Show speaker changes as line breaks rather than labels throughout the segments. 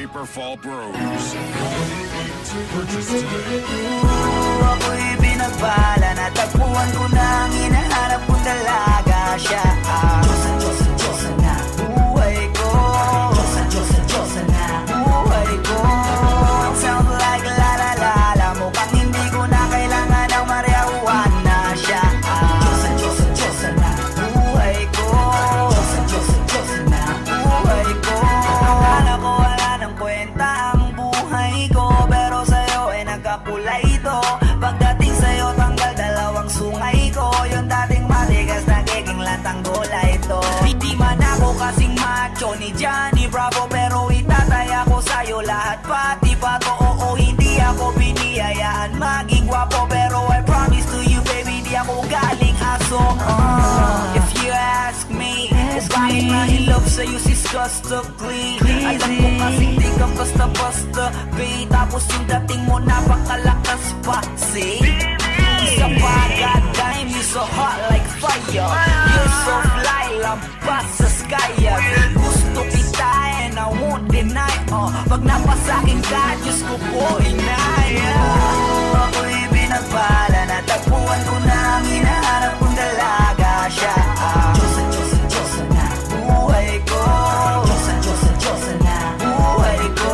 Paper Fall Bros. Purchase today.
Ako'y binagbala, natagpuan ko na ang hinahanap kong dalaga. Siya ang Diyosa na buhay ko. Diyosa na buhay ko. It sounds like la la la la. Mukhang hindi ko na kailangan ng marijuana. Siya ang Diyosa na buhay ko. Diyosa na buhay ko. Akala ko wala ng kwenta ang buhay ko, pero sa'yo ay nagkakulay ito. Pagdating sa'yo tanggal dalawang sungay ko. Yung dating matigas nagiging lantang gulay ito. Hindi man ako kasing macho ni Johnny Bravo, pero itataya ko sa'yo lahat pati bato. Oo, hindi ako biniyayaan maging gwapo, pero I promise to you baby, di ako galing aso. If you ask me, it's bakit na in love sa'yo sis gusto clean. Alam ko kasi di ka basta-basta babe, tapos yung dating mo napakalakas pa. See? Isa pa, goddamn, you so hot like fire. You're so fly, lampas sa sky. Gusto kita and I won't deny. Pag napasakin ka, Diyos ko po inaya. Ako'y binagbala, natagpuan ko na ang hinahanap kong dalaga. Siya ang Diyosa na buhay ko. Diyosa na buhay ko.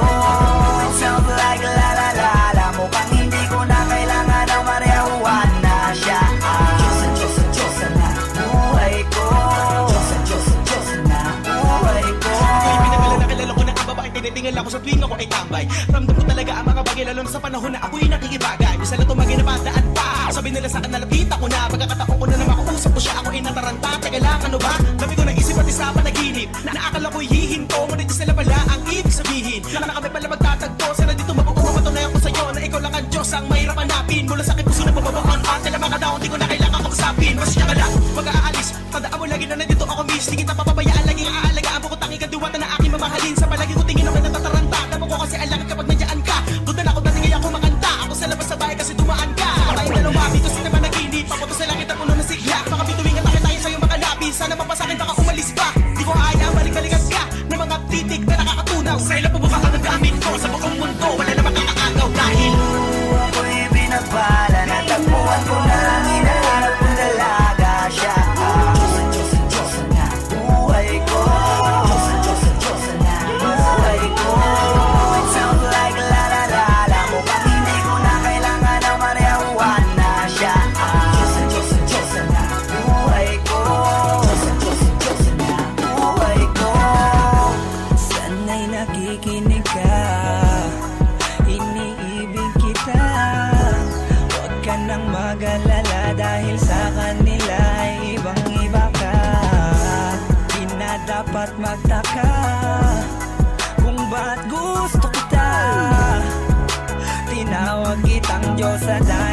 It sounds like la la la la. Mukhang hindi ko na kailangan ng marijuana. Siya ang Diyosa na buhay ko. Diyosa na buhay ko.
Ako'y pinagala na kilala ko na ang babaeng tinitingala ko sa tuwing ako ay tambay. Ramdam ko talaga ang mga bagay, lalo na sa panahon na ako'y nakikibagay. Bisa na tumagay na padaan pa. Sabi nila sa akin nalapit ako na. Pagkakataon ko na na makausap ko siya, ako ay nataranta. Teka lang, ano ba? Dami ko na isip at isa panaginip. Naakala ko'y hihinto, ngunit sila pala ang ibig sabihin. Na kami pala magtatagpo, sana dito mapatunay ako sa'yo na ikaw lang ang Diyos ang mahirap hanapin. Mula sa aking puso na bababaan at tila mga daon, di ko na kailangan kong kasapin. Basta siya ka lang, mag-aalis. Tandaan mo lagi na nandito ako miss. Di kita papabayaan, laging aalagaan mo ko tangi ka diwata na aking mamahalin. Sa palagi ko tingin ako natataranta. Damo ko kasi alangan kapag nandiyan ka. Doon na ako dating ako makanta. Ako sa labas sa bahay kasi dumaan ka. Tayong dalawa, dito sa naman naginip. Papunta sa langit ang puno ng sigla. Baka bituwing at tayo sa'yo makalapin. Sana mapasakin baka umalis pa. Di ko kaya balik-balikan ka ng mga titik na nakakatunaw. Sa ilang pubuka ka nagamit ko. Sa buong mundo, wala na makakaagaw dahil
ako'y binagbala, natagpuan ko na ang hinahanap kong dalaga. Siya ang Diyosa na buhay ko. Diyosa na buhay ko. It sounds like la la la la. Mukhang hindi ko na kailangan ng marijuana. Siya ang Diyosa na buhay ko. Diyosa na buhay ko. Sana'y nakikinig ka, iniibig kita. Huwag ka nang mag-alala dahil sa kanila ay ibang-iba ka. Di na dapat magtaka kung ba't gusto kita. Tinawag kitang Diyosa na